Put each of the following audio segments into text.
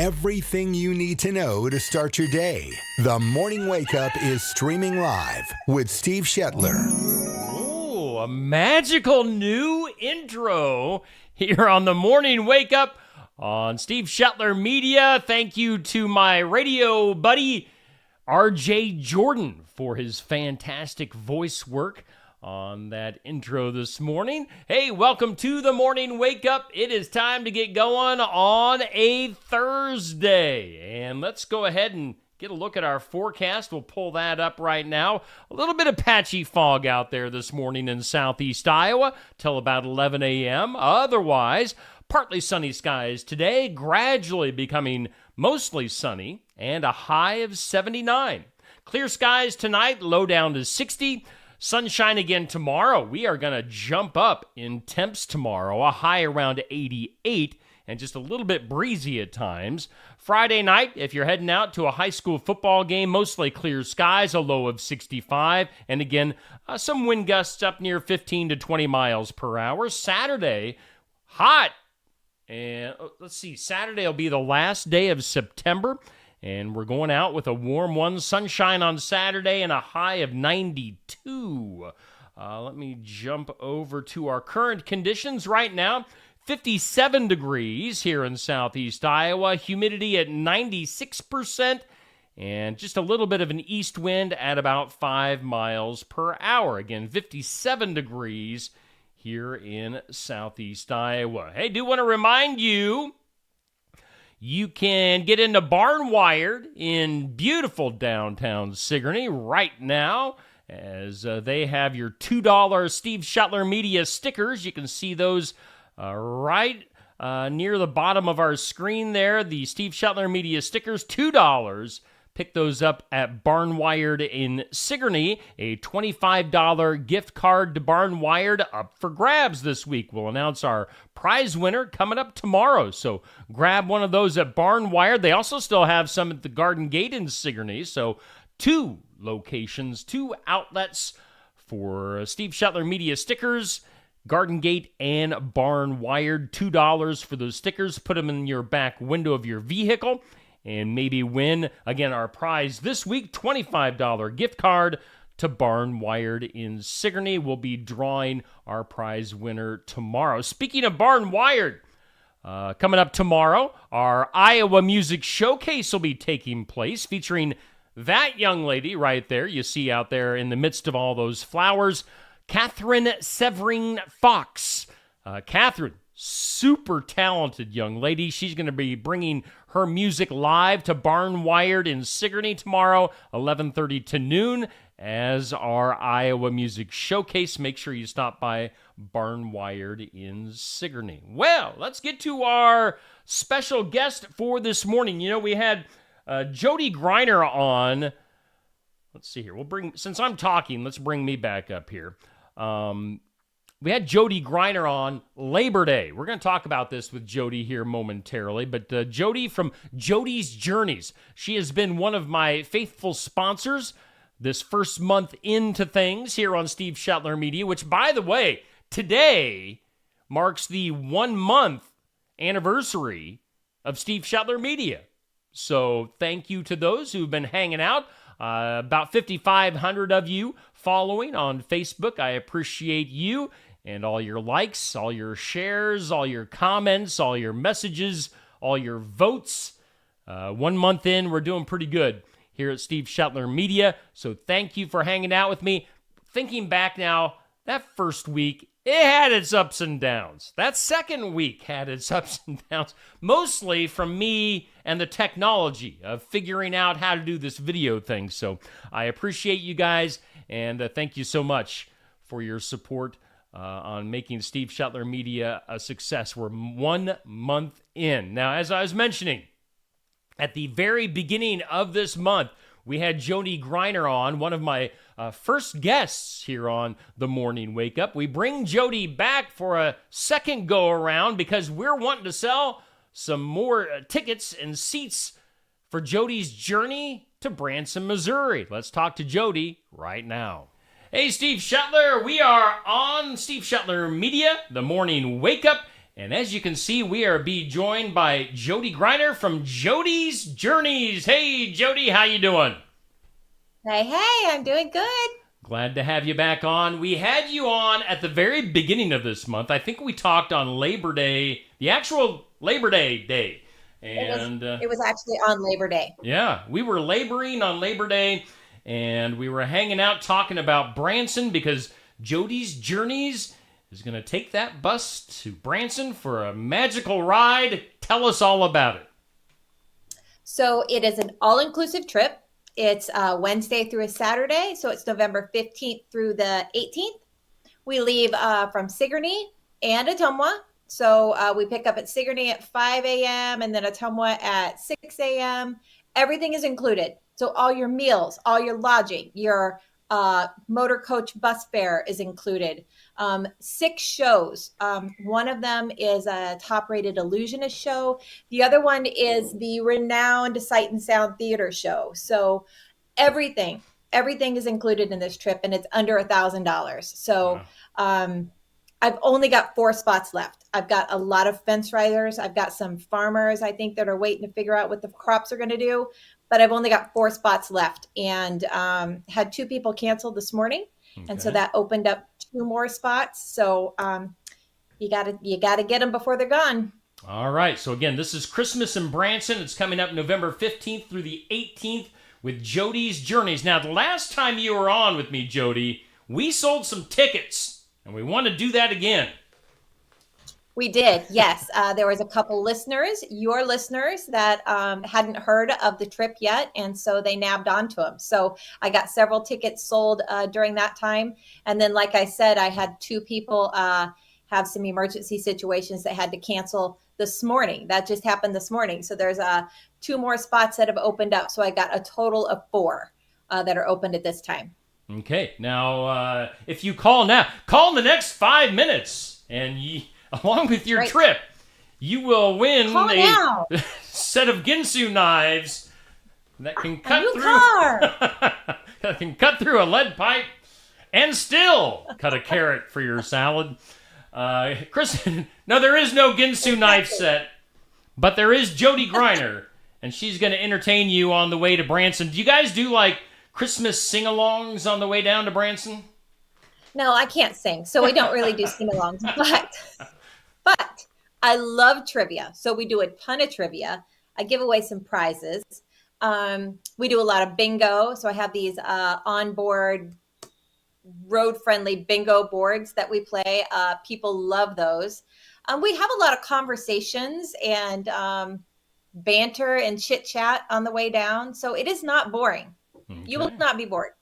Everything you need to know to start your day. The Morning Wake Up is streaming live with Steve Shetler. Oh, a magical new intro here on the Morning Wake Up on Steve Shetler Media. Thank you to my radio buddy, RJ Jordan, for his fantastic voice work on that intro this morning. Hey, welcome to the Morning Wake Up. It is time to get going on a Thursday. And let's go ahead and get a look at our forecast. We'll pull that up right now. A little bit of patchy fog out there this morning in southeast Iowa till about 11 a.m. Otherwise, partly sunny skies today, gradually becoming mostly sunny, and a high of 79. Clear skies tonight, low down to 60. Sunshine again tomorrow. We are going to jump up in temps tomorrow, a high around 88 and just a little bit breezy at times. Friday night, if you're heading out to a high school football game, mostly clear skies, a low of 65. And again, some wind gusts up near 15 to 20 miles per hour. Saturday, hot. And let's see, Saturday will be the last day of September. And we're going out with a warm one. Sunshine on Saturday and a high of 92. Let me jump over to our current conditions right now. 57 degrees here in southeast Iowa. Humidity at 96%. And just a little bit of an east wind at about 5 miles per hour. Again, 57 degrees here in southeast Iowa. Hey, do want to remind you, you can get into Barnwired in beautiful downtown Sigourney right now, as they have your $2 Steve Shetler Media stickers. You can see those right near the bottom of our screen there. The Steve Shetler Media stickers, $2. Pick those up at Barnwired in Sigourney. A $25 gift card to Barnwired up for grabs this week. We'll announce our prize winner coming up tomorrow. So grab one of those at Barnwired. They also still have some at the Garden Gate in Sigourney. So 2 locations, 2 outlets for Steve Shetler Media stickers. Garden Gate and Barnwired. $2 for those stickers. Put them in your back window of your vehicle and maybe win, again, our prize this week, $25 gift card to Barnwired in Sigourney. We'll be drawing our prize winner tomorrow. Speaking of Barnwired, coming up tomorrow, our Iowa Music Showcase will be taking place, featuring that young lady right there you see out there in the midst of all those flowers, Catherine Severing Fox. Catherine, super talented young lady. She's going to be bringing her music live to Barnwired in Sigourney tomorrow, 11:30 to noon, as our Iowa Music Showcase. Make sure you stop by Barnwired in Sigourney. Well, let's get to our special guest for this morning. You know, we had Jody Griner on. Let's see here. Since I'm talking, let's bring me back up here. We had Jody Griner on Labor Day. We're going to talk about this with Jody here momentarily, but Jody from Jody's Journeys. She has been one of my faithful sponsors this first month into things here on Steve Shetler Media, which, by the way, today marks the 1-month anniversary of Steve Shetler Media. So thank you to those who've been hanging out. About 5,500 of you following on Facebook. I appreciate you and all your likes, all your shares, all your comments, all your messages, all your votes. 1 month in, we're doing pretty good here at Steve Shetler Media. So thank you for hanging out with me. Thinking back now, that first week, it had its ups and downs. That second week had its ups and downs, mostly from me and the technology of figuring out how to do this video thing. So I appreciate you guys, and thank you so much for your support on making Steve Shetler Media a success. We're 1 month in. Now, as I was mentioning, at the very beginning of this month, we had Jody Griner on, one of my first guests here on The Morning Wake Up. We bring Jody back for a second go-around because we're wanting to sell some more tickets and seats for Jody's journey to Branson, Missouri. Let's talk to Jody right now. Hey, Steve Shetler. We are on Steve Shetler Media, The Morning Wake Up, And as you can see, we are being joined by Jody Griner from Jody's Journeys. Hey, Jody, how you doing? Hey, I'm doing good. Glad to have you back on. We had you on at the very beginning of this month. I think we talked on Labor Day, the actual Labor Day. And it was actually on Labor Day. Yeah, we were laboring on Labor Day, and we were hanging out talking about Branson because Jody's Journeys is going to take that bus to Branson for a magical ride. Tell us all about it. So it is an all-inclusive trip. It's Wednesday through a Saturday, so it's November 15th through the 18th. We leave from Sigourney and Ottumwa. So we pick up at Sigourney at 5 a.m. and then Ottumwa at 6 a.m. Everything is included. So all your meals, all your lodging, your motor coach bus fare is included. 6 shows. One of them is a top-rated illusionist show. The other one is the renowned Sight and Sound Theater show. So everything is included in this trip, and it's under $1,000. So I've only got 4 spots left. I've got a lot of fence riders. I've got some farmers, I think, that are waiting to figure out what the crops are going to do. But I've only got 4 spots left, and had 2 people cancel this morning. Okay. And so that opened up 2 more spots. So you gotta get them before they're gone. All right. So again, this is Christmas in Branson. It's coming up November 15th through the 18th with Jody's Journeys. Now, the last time you were on with me, Jody, we sold some tickets, and we want to do that again. We did, yes. There was a couple listeners, your listeners, that hadn't heard of the trip yet, and so they nabbed onto them. So I got several tickets sold during that time. And then, like I said, I had 2 people have some emergency situations that had to cancel this morning. That just happened this morning. So there's 2 more spots that have opened up. So I got a total of 4 that are opened at this time. Okay. Now, if you call now, call in the next 5 minutes, and along with your trip, you will win a set of Ginsu knives that can cut that can cut through a lead pipe and still cut a carrot for your salad. Chris, no, there is no Ginsu knife set, but there is Jody Griner, and she's going to entertain you on the way to Branson. Do you guys do like Christmas sing-alongs on the way down to Branson? No, I can't sing, so we don't really do sing-alongs, but I love trivia. So we do a ton of trivia. I give away some prizes. We do a lot of bingo. So I have these onboard road-friendly bingo boards that we play. People love those. We have a lot of conversations and banter and chit-chat on the way down. So it is not boring. Okay. You will not be bored.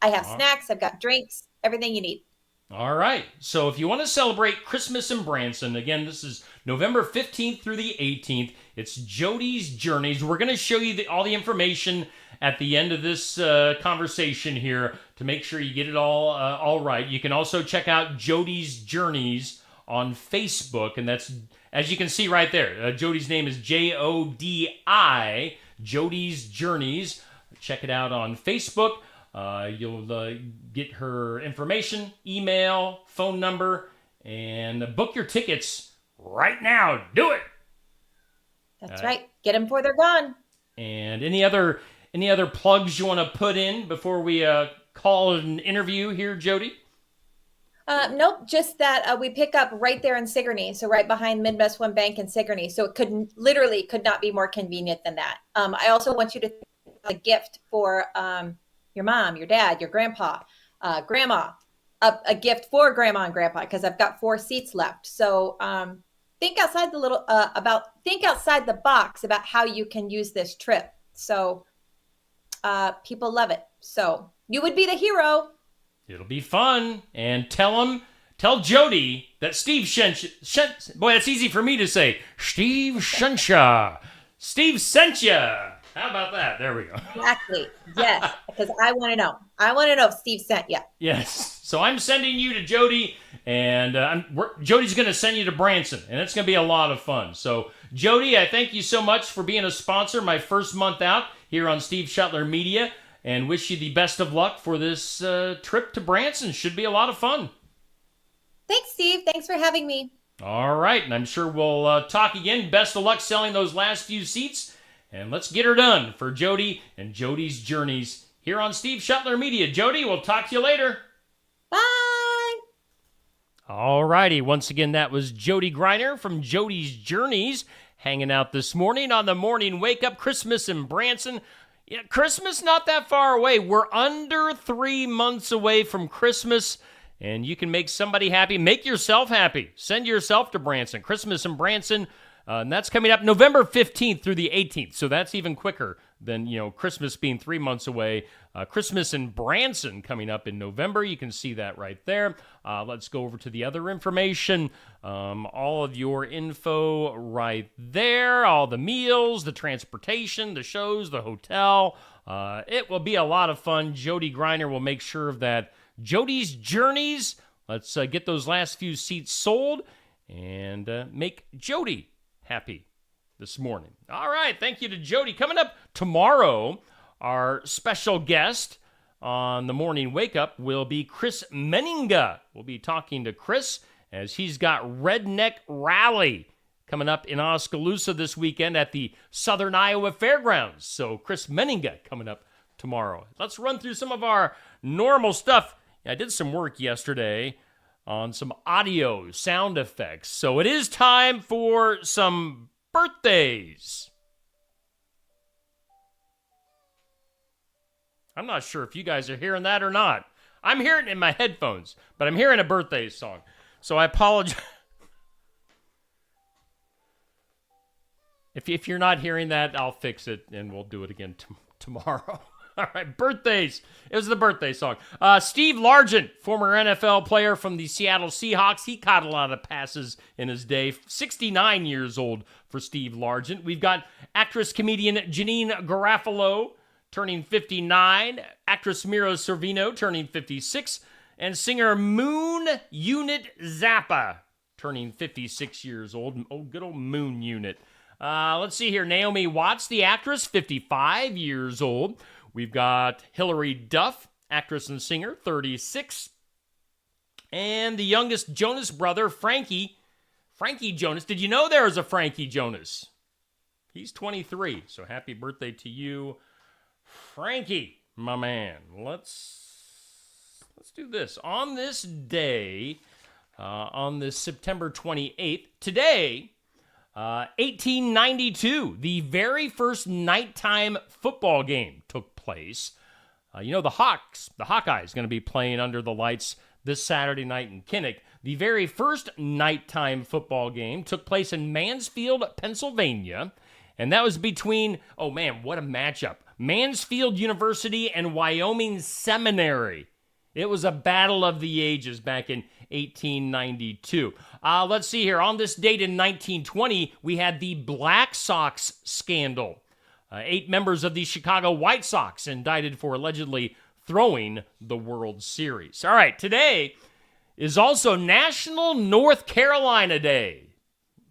I have snacks. I've got drinks, everything you need. All right. So if you want to celebrate Christmas in Branson, again, this is November 15th through the 18th. It's Jody's Journeys. We're going to show you all the information at the end of this conversation here to make sure you get it all right. You can also check out Jody's Journeys on Facebook, and that's, as you can see right there, Jody's name is Jodi, Jody's Journeys. Check it out on Facebook. You'll get her information, email, phone number, and book your tickets right now. Do it. That's right. Get them before they're gone. And any other plugs you want to put in before we call an interview here, Jody? Nope, just that we pick up right there in Sigourney, so right behind Midwest One Bank in Sigourney. So it could not be more convenient than that. I also want you to think of a gift for your mom, your dad, your grandpa, grandma, a gift for grandma and grandpa, because I've got 4 seats left. So think outside the box about how you can use this trip. So people love it. So you would be the hero. It'll be fun. And tell Jody that Steve boy, that's easy for me to say. Steve Shensha. Steve sent ya. How about that? There we go. Exactly. Yes, because I want to know. I want to know if Steve sent you. Yes. So I'm sending you to Jody, and Jody's going to send you to Branson, and it's going to be a lot of fun. So, Jody, I thank you so much for being a sponsor my first month out here on Steve Shuttler Media, and wish you the best of luck for this trip to Branson. Should be a lot of fun. Thanks, Steve. Thanks for having me. All right, and I'm sure we'll talk again. Best of luck selling those last few seats, and let's get her done for Jody and Jody's Journeys here on Steve Shuttler Media. Jody, we'll talk to you later. Bye. All righty, once again, that was Jody Griner from Jody's Journeys hanging out this morning on the Morning Wake Up. Christmas in Branson. Yeah, Christmas not that far away. We're under 3 months away from Christmas. And you can make somebody happy. Make yourself happy. Send yourself to Branson. Christmas in Branson. And that's coming up November 15th through the 18th. So that's even quicker than, Christmas being 3 months away. Christmas in Branson coming up in November. You can see that right there. Let's go over to the other information. All of your info right there. All the meals, the transportation, the shows, the hotel. It will be a lot of fun. Jody Griner will make sure of that. Jody's Journeys. Let's get those last few seats sold and make Jody happy this morning. All right, thank you to Jody. Coming up tomorrow, our special guest on the Morning Wake Up will be Chris Meninga. We'll be talking to Chris as he's got Redneck Rally coming up in Oskaloosa this weekend at the Southern Iowa Fairgrounds. So Chris Meninga coming up tomorrow. Let's run through some of our normal stuff. I did some work yesterday on some audio sound effects. So it is time for some birthdays. I'm not sure if you guys are hearing that or not. I'm hearing it in my headphones, but I'm hearing a birthday song. So I apologize. If you're not hearing that, I'll fix it and we'll do it again tomorrow. All right, birthdays. It was the birthday song. Steve Largent, former NFL player from the Seattle Seahawks. He caught a lot of passes in his day. 69 years old for Steve Largent. We've got actress-comedian Janine Garofalo turning 59. Actress Mira Sorvino turning 56. And singer Moon Unit Zappa turning 56 years old. Oh, good old Moon Unit. Let's see here. Naomi Watts, the actress, 55 years old. We've got Hilary Duff, actress and singer, 36. And the youngest Jonas brother, Frankie Jonas. Did you know there was a Frankie Jonas? He's 23, so happy birthday to you, Frankie, my man. Let's do this. On this day, on this September 28th, today, 1892, the very first nighttime football game took place. The Hawkeyes, going to be playing under the lights this Saturday night in Kinnick. The very first nighttime football game took place in Mansfield, Pennsylvania, and that was between, oh man, what a matchup, Mansfield University and Wyoming Seminary. It was a battle of the ages back in 1892. Let's see here. On this date in 1920, we had the Black Sox scandal. 8 members of the Chicago White Sox indicted for allegedly throwing the World Series. All right, today is also National North Carolina Day.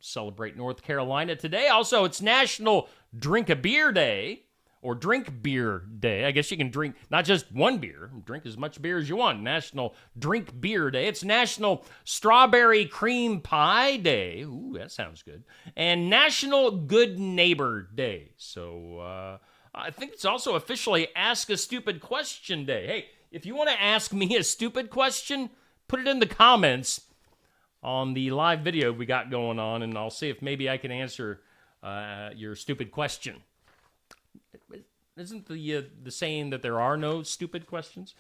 Celebrate North Carolina today. Also, it's National Drink a Beer Day. Or Drink Beer Day. I guess you can drink not just one beer. Drink as much beer as you want. National Drink Beer Day. It's National Strawberry Cream Pie Day. Ooh, that sounds good. And National Good Neighbor Day. So I think it's also officially Ask a Stupid Question Day. Hey, if you want to ask me a stupid question, put it in the comments on the live video we got going on, and I'll see if maybe I can answer your stupid question. Isn't the saying that there are no stupid questions?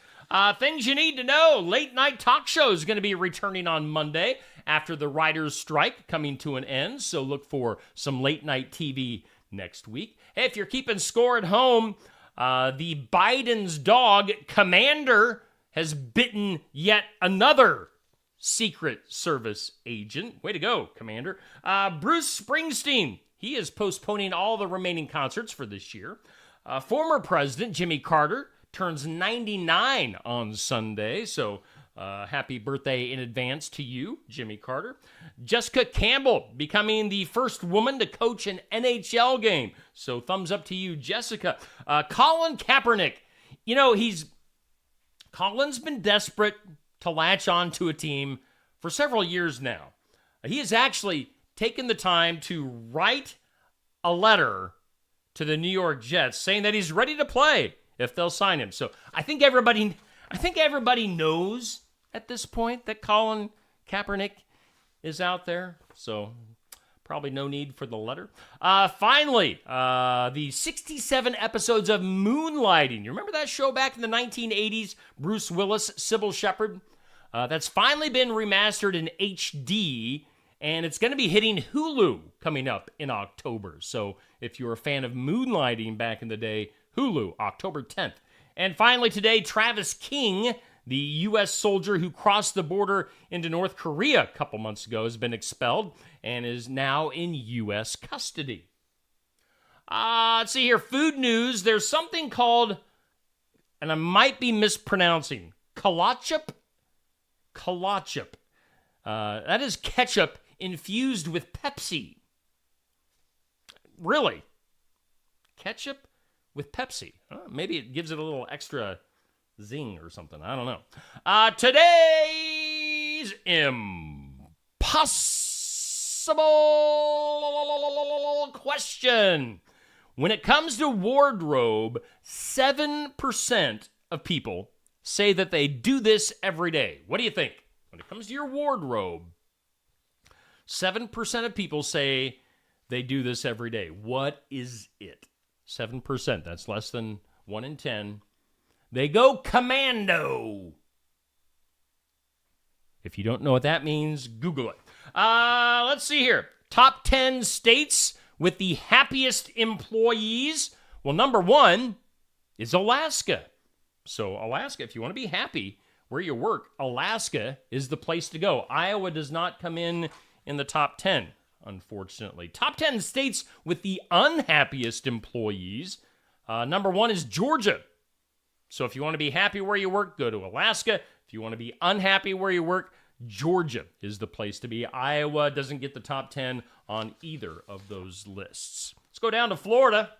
Things you need to know. Late night talk show is going to be returning on Monday after the writers' strike coming to an end. So look for some late night TV next week. Hey, if you're keeping score at home, the Biden's dog, Commander, has bitten yet another Secret Service agent. Way to go, Commander. Bruce Springsteen, he is postponing all the remaining concerts for this year. Former President Jimmy Carter turns 99 on Sunday, so happy birthday in advance to you, Jimmy Carter. Jessica Campbell becoming the first woman to coach an NHL game, so thumbs up to you, Jessica. Colin Kaepernick, Colin's been desperate to latch on to a team for several years now. He has actually taken the time to write a letter to the New York Jets saying that he's ready to play if they'll sign him. So I think everybody knows at this point that Colin Kaepernick is out there. So probably no need for the letter. Finally, the 67 episodes of Moonlighting. You remember that show back in the 1980s? Bruce Willis, Sybil Shepherd. That's finally been remastered in HD, and it's going to be hitting Hulu coming up in October. So if you're a fan of Moonlighting back in the day, Hulu, October 10th. And finally today, Travis King, the U.S. soldier who crossed the border into North Korea a couple months ago, has been expelled and is now in U.S. custody. Let's see here, food news. There's something called, and I might be mispronouncing, kolachup. Kolachup. That is ketchup infused with Pepsi. Really? Ketchup with Pepsi? Maybe it gives it a little extra zing or something. I don't know. Today's impossible question. When it comes to wardrobe, 7% of people say that they do this every day. What do you think? When it comes to your wardrobe, 7% of people say they do this every day. What is it? 7%. That's less than 1 in 10. They go commando. If you don't know what that means, Google it. Let's see here. Top 10 states with the happiest employees. Well, number 1 is Alaska. So Alaska, if you want to be happy where you work, Alaska is the place to go. Iowa does not come in the top 10, unfortunately. Top 10 states with the unhappiest employees. Number 1 is Georgia. So if you want to be happy where you work, go to Alaska. If you want to be unhappy where you work, Georgia is the place to be. Iowa doesn't get the top 10 on either of those lists. Let's go down to Florida,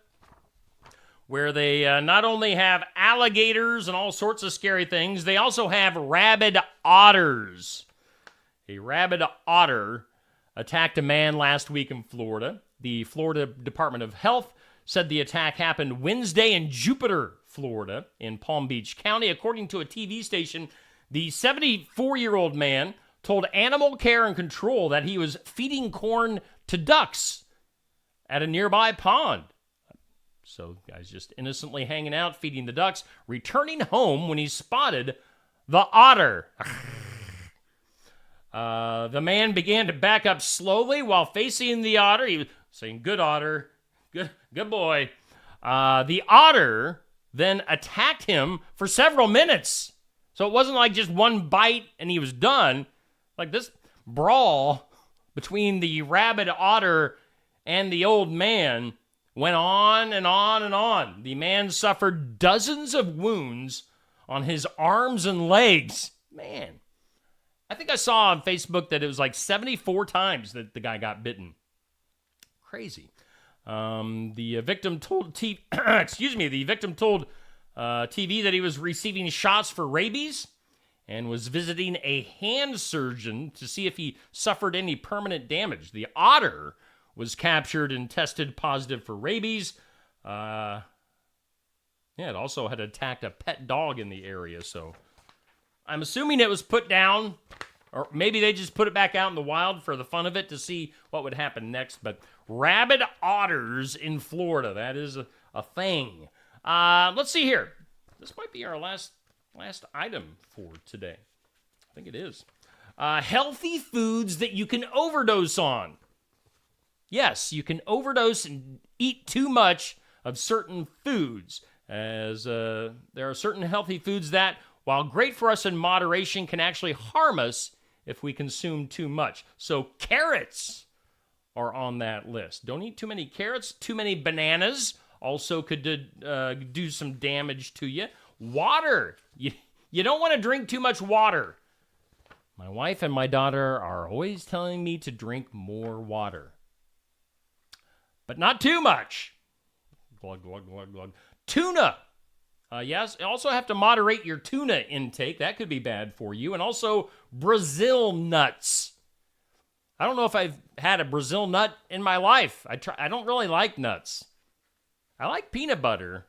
where they not only have alligators and all sorts of scary things, they also have rabid otters. A rabid otter attacked a man last week in Florida. The Florida Department of Health said the attack happened Wednesday in Jupiter, Florida, in Palm Beach County. According to a TV station, the 74-year-old man told Animal Care and Control that he was feeding corn to ducks at a nearby pond. So the guy's just innocently hanging out, feeding the ducks, returning home when he spotted the otter. The man began to back up slowly while facing the otter. He was saying, "Good otter, good boy." The otter then attacked him for several minutes. So it wasn't like just one bite and he was done. Like this brawl between the rabid otter and the old man went on and on and on. The man suffered dozens of wounds on his arms and legs. Man, I think I saw on Facebook that it was like 74 times that the guy got bitten. Crazy. The victim told TV that he was receiving shots for rabies and was visiting a hand surgeon to see if he suffered any permanent damage. The otter was captured and tested positive for rabies. It also had attacked a pet dog in the area, so I'm assuming it was put down, or maybe they just put it back out in the wild for the fun of it to see what would happen next. But rabid otters in Florida, that is a thing. Let's see here. This might be our last item for today. I think it is. Healthy foods that you can overdose on. Yes, you can overdose and eat too much of certain foods, as there are certain healthy foods that, while great for us in moderation, can actually harm us if we consume too much. So carrots are on that list. Don't eat too many carrots. Too many bananas also could do some damage to you. Water. You don't want to drink too much water. My wife and my daughter are always telling me to drink more water. But not too much. Glug, glug, glug, glug. Tuna. Yes, you also have to moderate your tuna intake. That could be bad for you. And also Brazil nuts. I don't know if I've had a Brazil nut in my life. I don't really like nuts. I like peanut butter,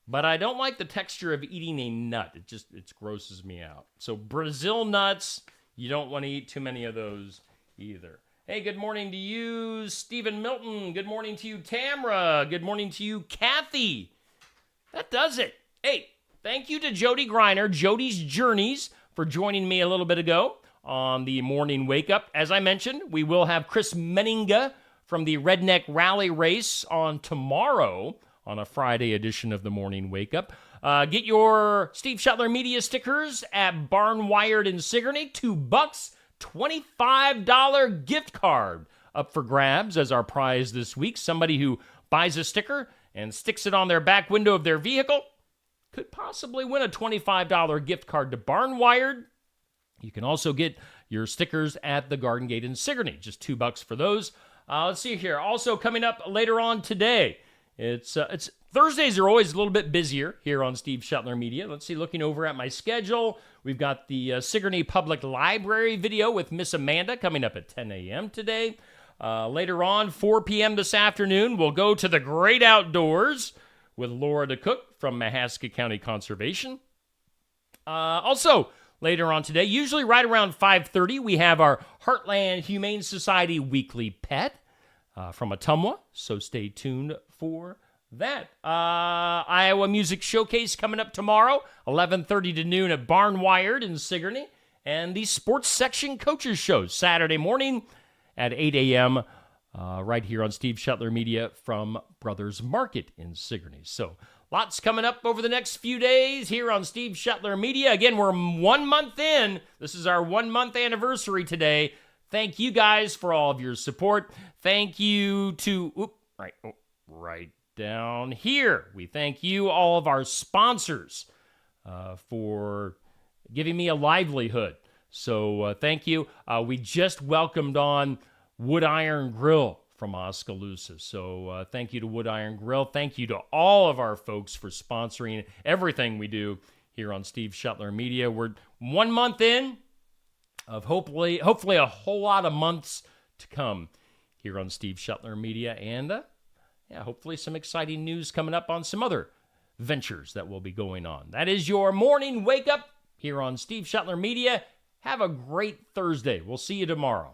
but I don't like the texture of eating a nut. It grosses me out. So Brazil nuts, you don't want to eat too many of those either. Hey, good morning to you, Stephen Milton. Good morning to you, Tamra. Good morning to you, Kathy. That does it. Hey, thank you to Jody Griner, Jody's Journeys, for joining me a little bit ago on the Morning Wake Up. As I mentioned, we will have Chris Meninga from the Redneck Rally Race on tomorrow on a Friday edition of the Morning Wake Up. Get your Steve Shetler Media stickers at Barnwired in Sigourney. $2, $25 gift card up for grabs as our prize this week. Somebody who buys a sticker and sticks it on their back window of their vehicle could possibly win a $25 gift card to Barnwired. You can also get your stickers at the Garden Gate in Sigourney. Just $2 for those. Let's see here. Also coming up later on today, it's Thursdays are always a little bit busier here on Steve Shetler Media. Let's see, looking over at my schedule, we've got the Sigourney Public Library video with Miss Amanda coming up at 10 a.m. today. Later on, 4 p.m. this afternoon, we'll go to the great outdoors with Laura DeCook from Mahaska County Conservation. Also, later on today, usually right around 5:30, we have our Heartland Humane Society Weekly Pet from Ottumwa, so stay tuned for that. Iowa Music Showcase coming up tomorrow, 11:30 to noon at Barnwired in Sigourney, and the Sports Section Coaches Show Saturday morning at 8 a.m. Right here on Steve Shetler Media from Brothers Market in Sigourney. So lots coming up over the next few days here on Steve Shetler Media. Again, we're 1 month in. This is our 1 month anniversary today. Thank you guys for all of your support. Thank you to, right down here. We thank you, all of our sponsors, for giving me a livelihood. So thank you. We just welcomed on Wood Iron Grill from Oskaloosa. So thank you to Wood Iron Grill. Thank you to all of our folks for sponsoring everything we do here on Steve Shetler Media. We're 1 month in of hopefully a whole lot of months to come here on Steve Shetler Media. And hopefully some exciting news coming up on some other ventures that will be going on. That is your Morning Wake Up here on Steve Shetler Media. Have a great Thursday. We'll see you tomorrow.